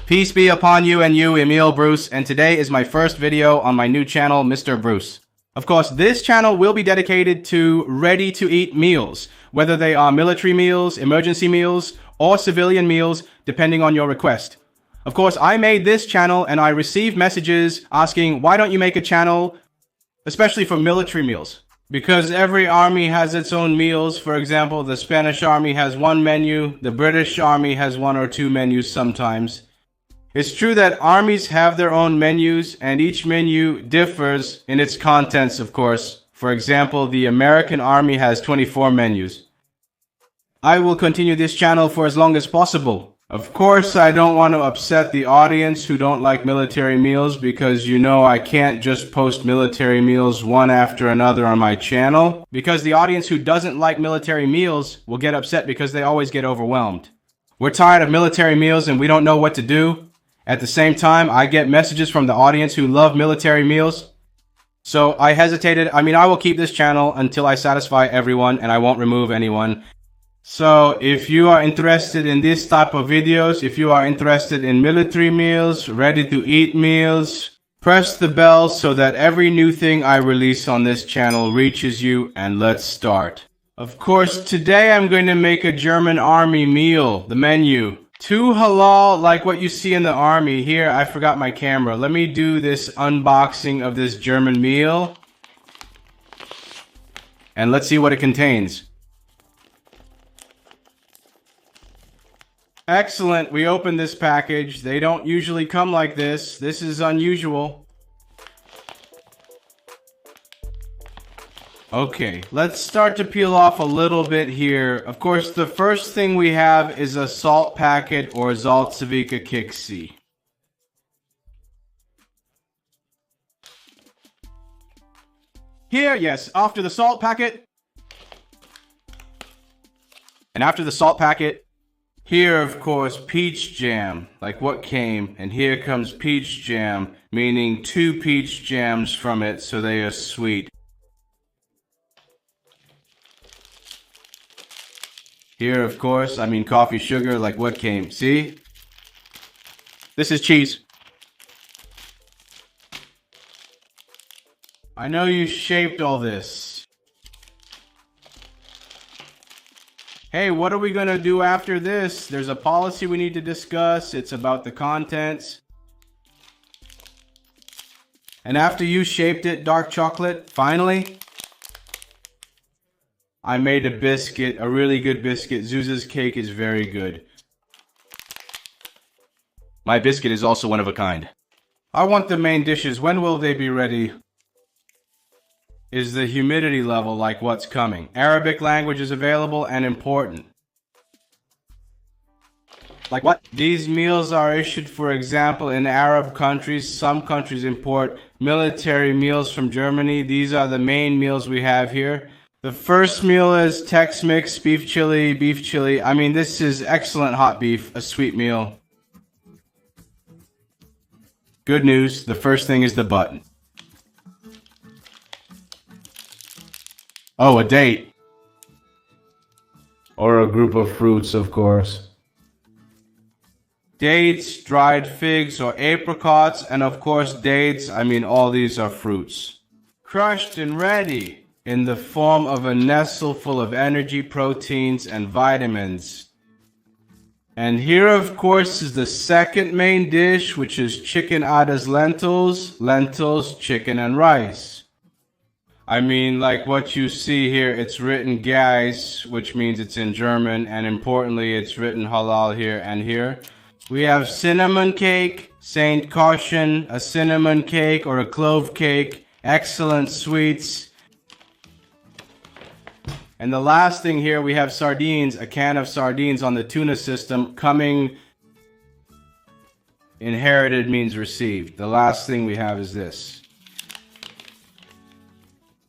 Peace be upon you and you, Emil Bruce, and today is my first video on my new channel, Mr. Bruce. Of course, this channel will be dedicated to ready-to-eat meals, whether they are military meals, emergency meals, or civilian meals, depending on your request. Of course, I made this channel and I received messages asking, why don't you make a channel, especially for military meals? Because every army has its own meals. For example, the Spanish army has one menu, the British army has one or two menus sometimes. It's true that armies have their own menus, and each menu differs in its contents, of course. For example, the American Army has 24 menus. I will continue this channel for as long as possible. Of course, I don't want to upset the audience who don't like military meals, because you know I can't just post military meals one after another on my channel, because the audience who doesn't like military meals will get upset because they always get overwhelmed. We're tired of military meals and we don't know what to do. At the same time, I get messages from the audience who love military meals. So I hesitated. I will keep this channel until I satisfy everyone and I won't remove anyone. So if you are interested in this type of videos, if you are interested in military meals, ready-to-eat meals, press the bell so that every new thing I release on this channel reaches you, and let's start. Of course, today I'm going to make a German army meal, the menu. 2 halal, like what you see in the army. Here, I forgot my camera. Let me do this unboxing of this German meal. And let's see what it contains. Excellent, we opened this package. They don't usually come like this. This is unusual. Okay, let's start to peel off a little bit here. Of course, the first thing we have is a salt packet or Salzwedel Kiksi. Here, yes, after the salt packet. And after the salt packet, here, of course, peach jam, like what came. And here comes peach jam, meaning 2 peach jams from it, so they are sweet. Here, of course, coffee sugar, like what came. See? This is cheese. I know you shaped all this. Hey, what are we gonna do after this? There's a policy we need to discuss. It's about the contents. And after you shaped it, dark chocolate, finally, I made a biscuit, a really good biscuit. Zuz's cake is very good. My biscuit is also one of a kind. I want the main dishes. When will they be ready? Is the humidity level like what's coming? Arabic language is available and important. Like what? These meals are issued, for example, in Arab countries. Some countries import military meals from Germany. These are the main meals we have here. The first meal is Tex-Mex, beef chili. This is excellent hot beef, a sweet meal. Good news, the first thing is the button. Oh, a date. Or a group of fruits, of course. Dates, dried figs or apricots, and of course dates, all these are fruits. Crushed and ready in the form of a nestle full of energy, proteins, and vitamins. And here, of course, is the second main dish, which is chicken adas lentils, chicken, and rice. Like what you see here, it's written Geis, which means it's in German, and importantly, it's written halal here and here. We have cinnamon cake, Saint Caution, a cinnamon cake or a clove cake, excellent sweets. And the last thing here, we have sardines, a can of sardines on the tuna system. Coming, inherited means received. The last thing we have is this.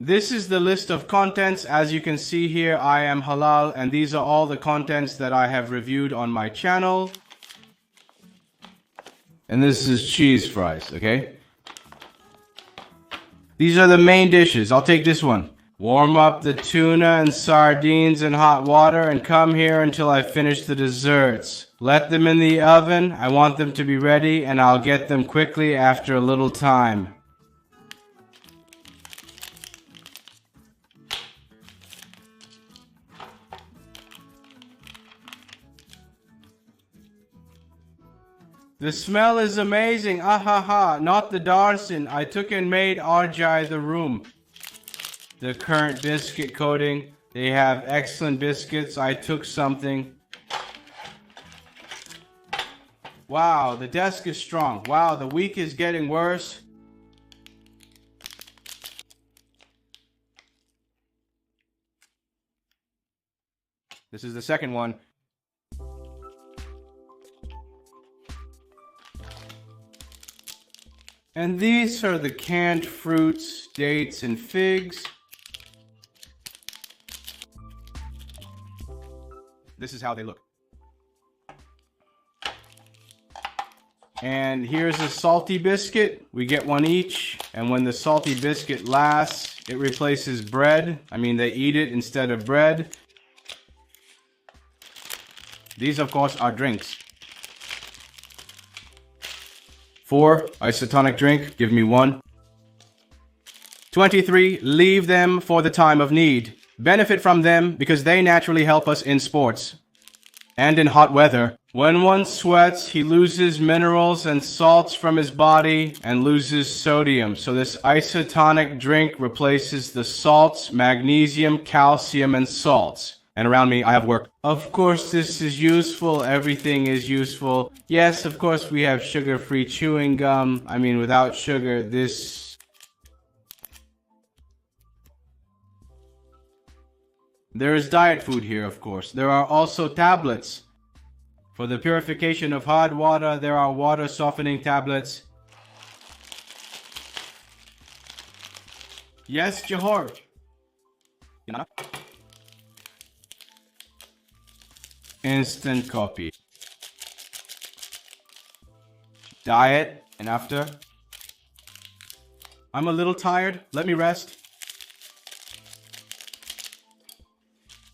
This is the list of contents. As you can see here, I am halal, and these are all the contents that I have reviewed on my channel. And this is cheese fries, okay? These are the main dishes. I'll take this one. Warm up the tuna and sardines in hot water and come here until I finish the desserts. Let them in the oven. I want them to be ready and I'll get them quickly after a little time. The smell is amazing. Ah ha ha. Not the Darson. I took and made Arjai the room. The current biscuit coating. They have excellent biscuits. I took something. Wow, the desk is strong. Wow, the week is getting worse. This is the second one. And these are the canned fruits, dates, and figs. This is how they look. And here's a salty biscuit. We get one each. And when the salty biscuit lasts, it replaces bread. I mean, they eat it instead of bread. These, of course, are drinks. 4, isotonic drink. Give me 1. 23, leave them for the time of need. Benefit from them because they naturally help us in sports and in hot weather. When one sweats, he loses minerals and salts from his body and loses sodium. So this isotonic drink replaces the salts, magnesium, calcium, and salts. And around me, I have work. Of course, this is useful. Everything is useful. Yes, of course, we have sugar-free chewing gum. I mean, without sugar, this... There is diet food here, of course. There are also tablets. For the purification of hot water, there are water softening tablets. Yes, Johor. Instant coffee. Diet and after. I'm a little tired. Let me rest.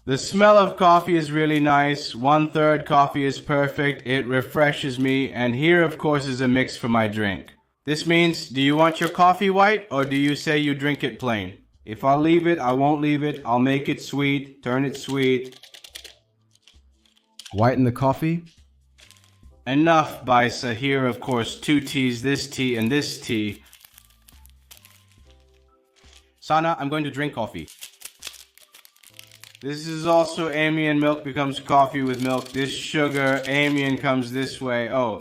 The smell of coffee is really nice. 1/3 coffee is perfect. It refreshes me. And here, of course, is a mix for my drink. This means, do you want your coffee white or do you say you drink it plain? If I leave it, I won't leave it. I'll make it sweet, turn it sweet. Whiten the coffee. Enough, Baisa. Here, of course, 2 teas, this tea and this tea. Sana, I'm going to drink coffee. This is also Amian milk becomes coffee with milk. This sugar, Amian comes this way. Oh.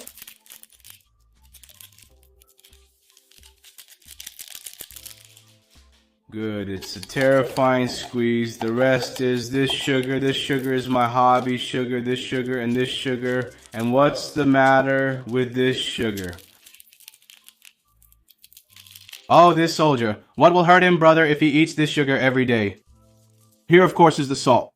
Good, it's a terrifying squeeze. The rest is this sugar. This sugar is my hobby sugar. This sugar and this sugar. And what's the matter with this sugar? Oh, this soldier. What will hurt him, brother, if he eats this sugar every day? Here, of course, is the salt.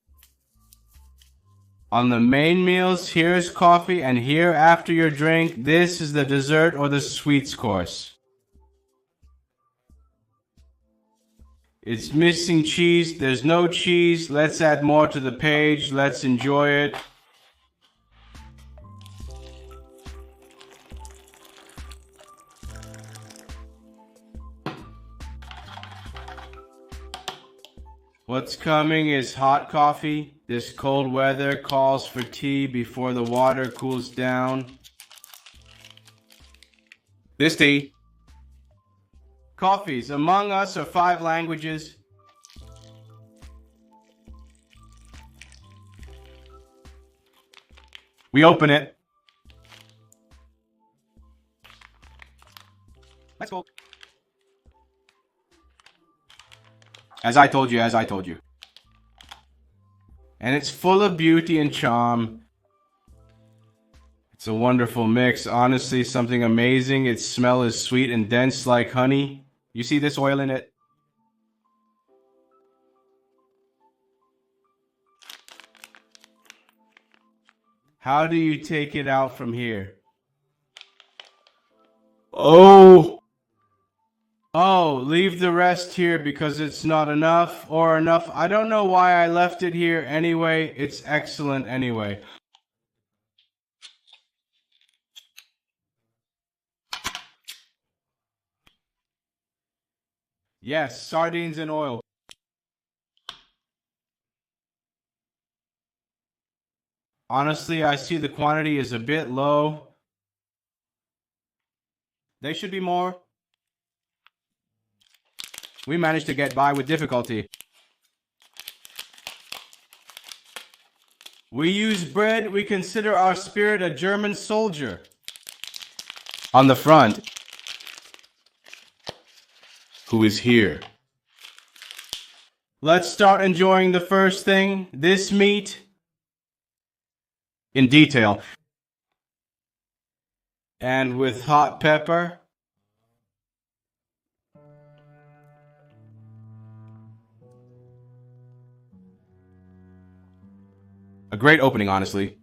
On the main meals, here's coffee, and here, after your drink, this is the dessert or the sweets course. It's missing cheese. There's no cheese. Let's add more to the page. Let's enjoy it. What's coming is hot coffee. This cold weather calls for tea before the water cools down. This tea. Coffees. Among us are 5 languages. We open it. Let's go. As I told you. And it's full of beauty and charm. It's a wonderful mix. Honestly, something amazing. Its smell is sweet and dense like honey. You see this oil in it? How do you take it out from here? Oh! Oh, leave the rest here because it's not enough or enough. I don't know why I left it here anyway. It's excellent anyway. Yes, sardines in oil. Honestly, I see the quantity is a bit low. They should be more. We managed to get by with difficulty. We use bread. We consider our spirit a German soldier. On the front. Who is here? Let's start enjoying the first thing. This meat. In detail. And with hot pepper. A great opening, honestly.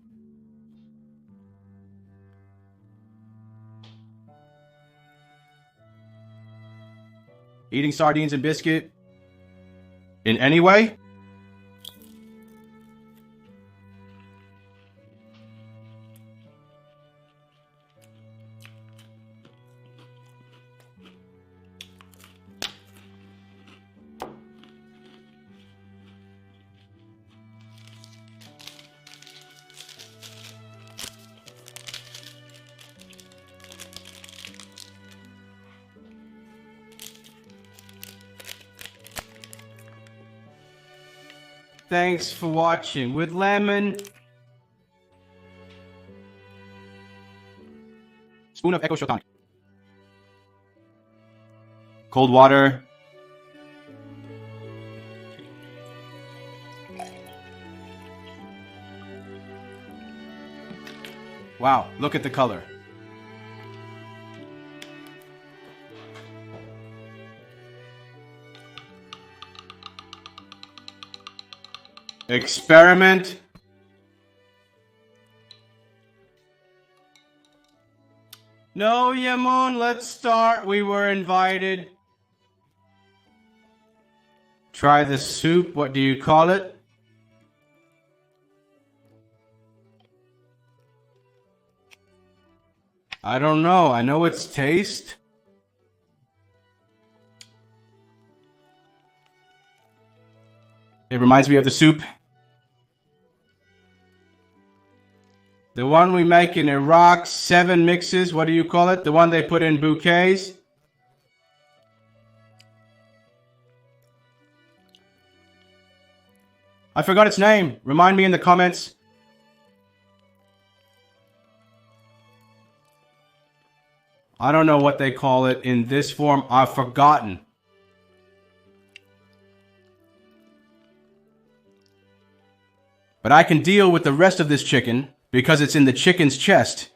Eating sardines and biscuit in any way? Thanks for watching. With lemon. Spoon of Echo Shotani. Cold water. Wow, look at the color. Experiment. No, Yamun, let's start. We were invited. Try the soup. What do you call it? I don't know. I know it's taste. It reminds me of the soup. The one we make in Iraq, 7 mixes, what do you call it? The one they put in bouquets? I forgot its name. Remind me in the comments. I don't know what they call it in this form. I've forgotten. But I can deal with the rest of this chicken because it's in the chicken's chest.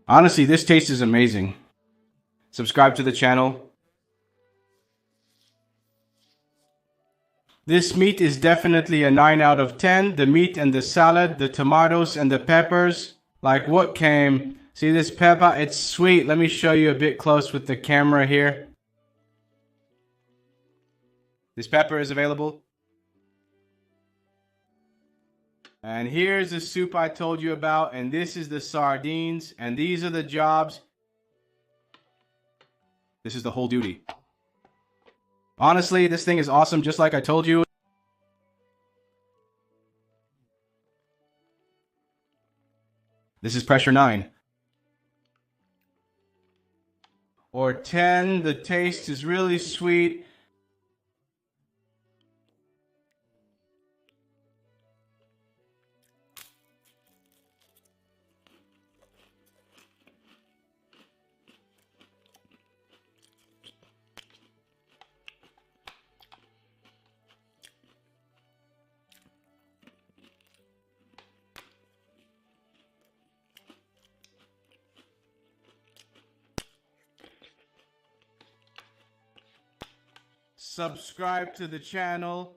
Honestly, this taste is amazing. Subscribe to the channel. This meat is definitely a 9 out of 10. The meat and the salad, the tomatoes and the peppers. Like what came? See this pepper? It's sweet. Let me show you a bit close with the camera here. This pepper is available. And here's the soup I told you about, and this is the sardines, and these are the jobs. This is the whole duty. Honestly, this thing is awesome, just like I told you. This is pressure 9. Or 10, the taste is really sweet. Subscribe to the channel.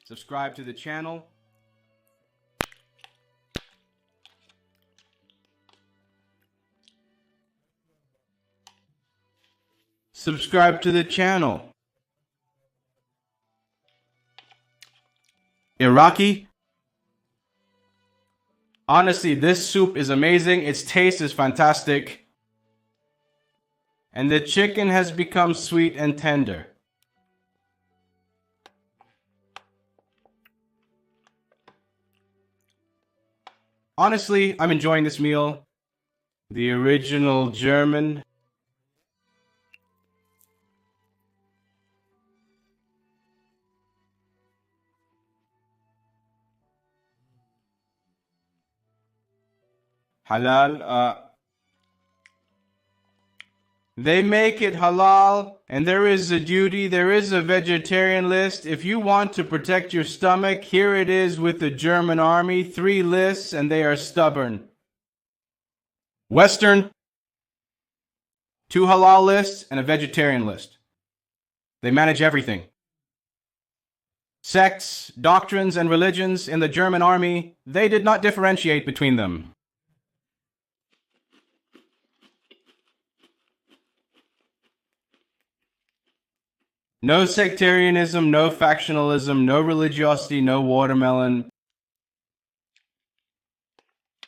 Subscribe to the channel. Subscribe to the channel. Iraqi? Honestly, this soup is amazing. Its taste is fantastic. And the chicken has become sweet and tender. Honestly, I'm enjoying this meal. The original German. Halal, they make it halal, and there is a duty, there is a vegetarian list. If you want to protect your stomach, here it is with the German army, 3 lists, and they are stubborn. Western, 2 halal lists, and a vegetarian list. They manage everything. Sects, doctrines, and religions in the German army, they did not differentiate between them. No sectarianism, no factionalism, no religiosity, no watermelon.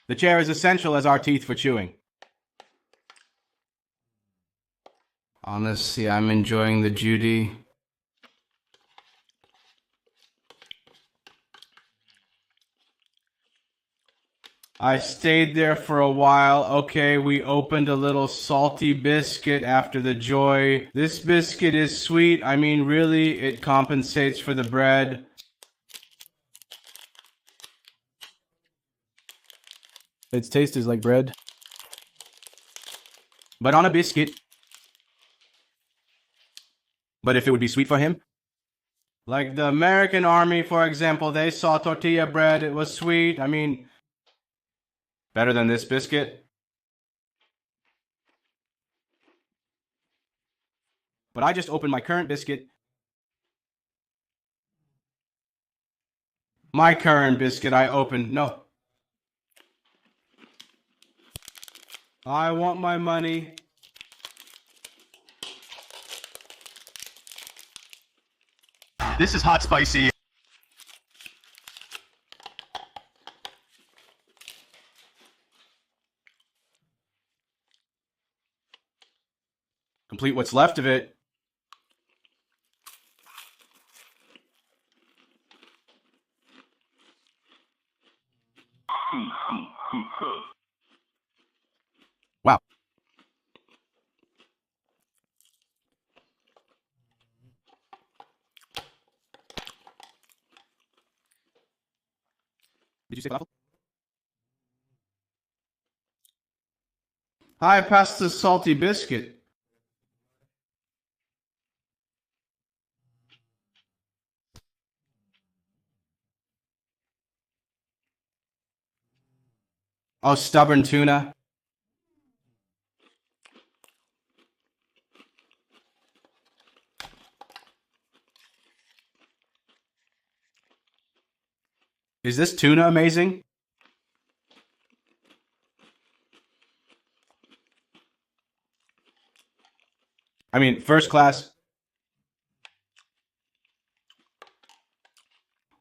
The chair is essential as our teeth for chewing. Honestly, I'm enjoying the Judy. I stayed there for a while. Okay, we opened a little salty biscuit after the joy. This biscuit is sweet. I mean, really, it compensates for the bread. Its taste is like bread, but on a biscuit. But if it would be sweet for him? Like the American army, for example, they saw tortilla bread. It was sweet. I mean, better than this biscuit. But I just opened my current biscuit. My current biscuit I opened. No. I want my money. This is hot spicy. Complete what's left of it. Wow. Did you say falafel? I passed the salty biscuit. Oh, stubborn tuna. Is this tuna amazing? I mean, first class.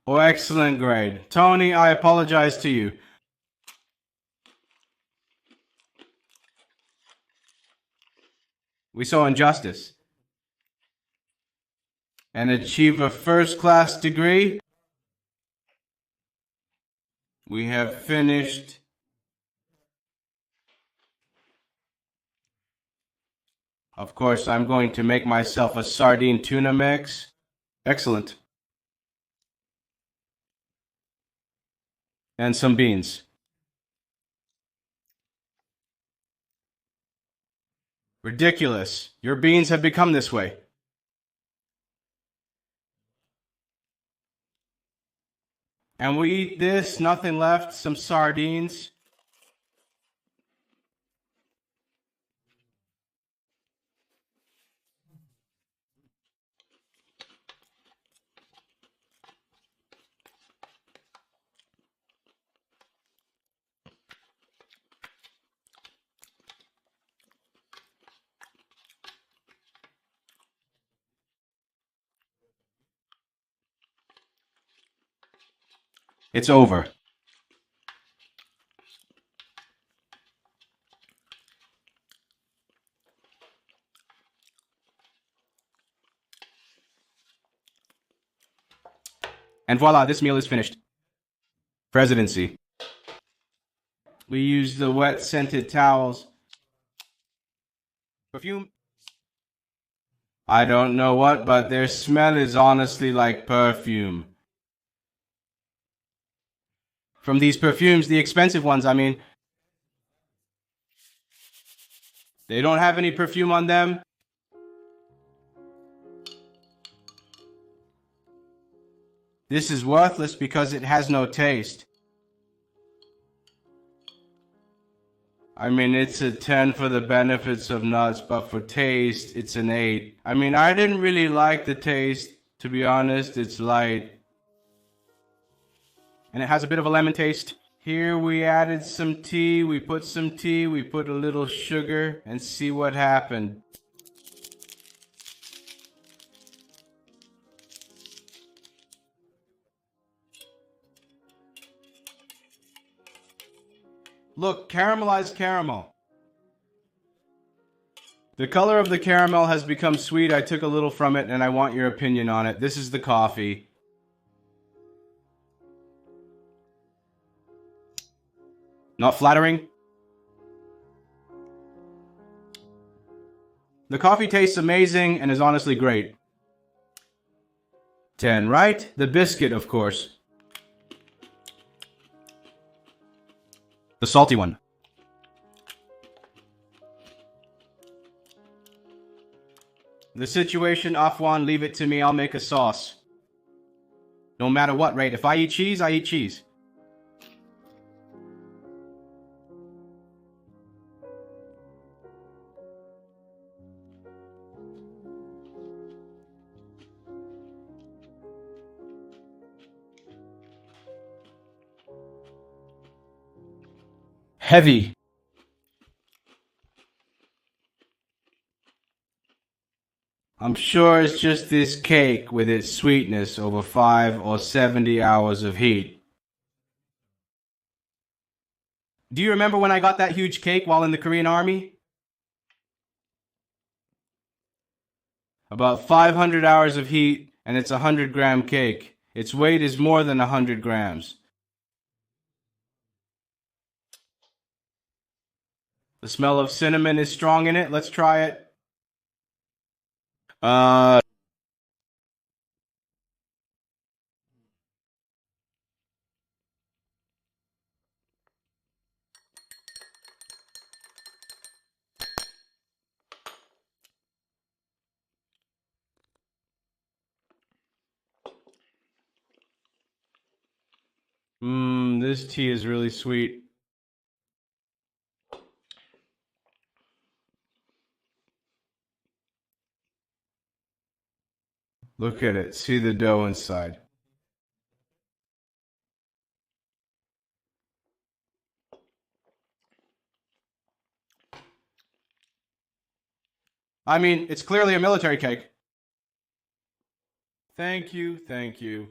Oh, excellent grade. Tony, I apologize to you. We saw injustice. And achieve a first-class degree. We have finished. Of course, I'm going to make myself a sardine tuna mix. Excellent. And some beans. Ridiculous. Your beans have become this way. And we eat this, nothing left, some sardines. It's over. And voila, this meal is finished. Presidency. We use the wet scented towels. Perfume? I don't know what, but their smell is honestly like perfume. From these perfumes, the expensive ones, I mean, they don't have any perfume on them. This is worthless because it has no taste. I mean, it's a 10 for the benefits of nuts, but for taste, it's an 8. I mean, I didn't really like the taste, to be honest. It's light. And it has a bit of a lemon taste. Here we added some tea, we put a little sugar, and see what happened. Look, caramelized caramel. The color of the caramel has become sweet. I took a little from it and I want your opinion on it. This is the coffee. Not flattering? The coffee tastes amazing and is honestly great. 10, right? The biscuit, of course. The salty one. The situation, Afwan, leave it to me, I'll make a sauce. No matter what, right? If I eat cheese, I eat cheese. Heavy. I'm sure it's just this cake with its sweetness over 5 or 70 hours of heat. Do you remember when I got that huge cake while in the Korean Army? About 500 hours of heat, and it's a 100-gram cake. Its weight is more than 100 grams. The smell of cinnamon is strong in it. Let's try it. This tea is really sweet. Look at it. See the dough inside. I mean, it's clearly a military cake. Thank you, thank you.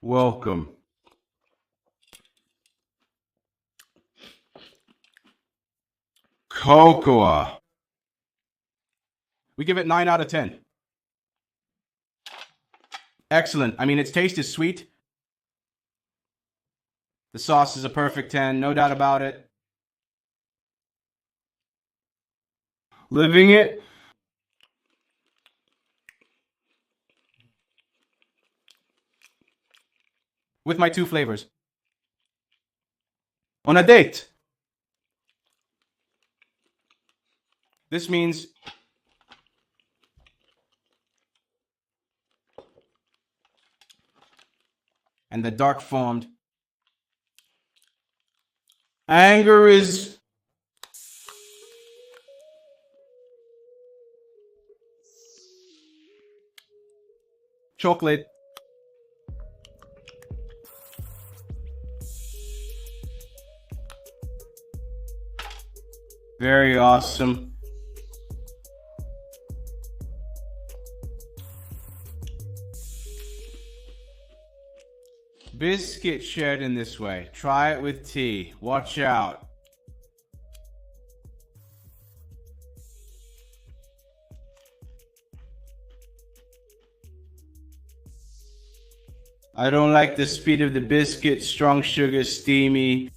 Welcome. Cocoa. We give it 9 out of 10. Excellent. I mean, its taste is sweet. The sauce is a perfect 10, no doubt about it. Living it. With my 2 flavors. On a date. This means and the dark formed anger is chocolate. Very awesome. Biscuit shared in this way. Try it with tea. Watch out. I don't like the speed of the biscuit. Strong sugar, steamy.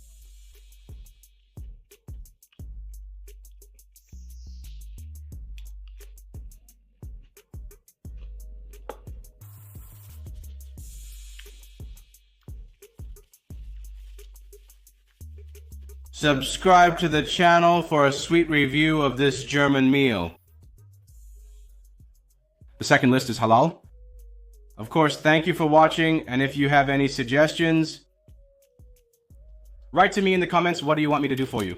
Subscribe to the channel for a sweet review of this German meal. The second list is halal. Of course, thank you for watching, and if you have any suggestions, write to me in the comments, what do you want me to do for you?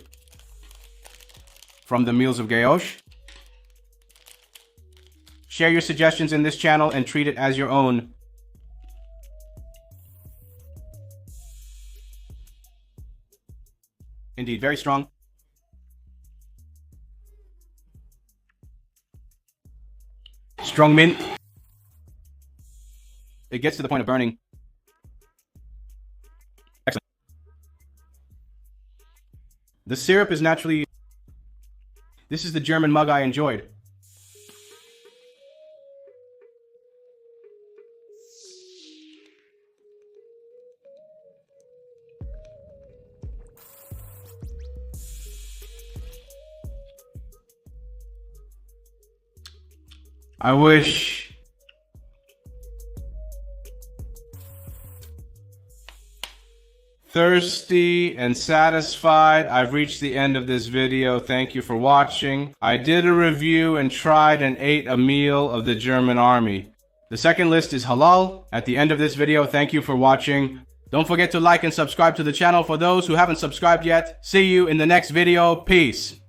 From the Meals of Gayosh. Share your suggestions in this channel and treat it as your own. Indeed, very strong. Strong mint. It gets to the point of burning. Excellent. The syrup is naturally... This is the German mug I enjoyed. I wish thirsty and satisfied. I've reached the end of this video. Thank you for watching. I did a review and tried and ate a meal of the German army. The second list is halal. At the end of this video, thank you for watching. Don't forget to like and subscribe to the channel for those who haven't subscribed yet. See you in the next video. Peace.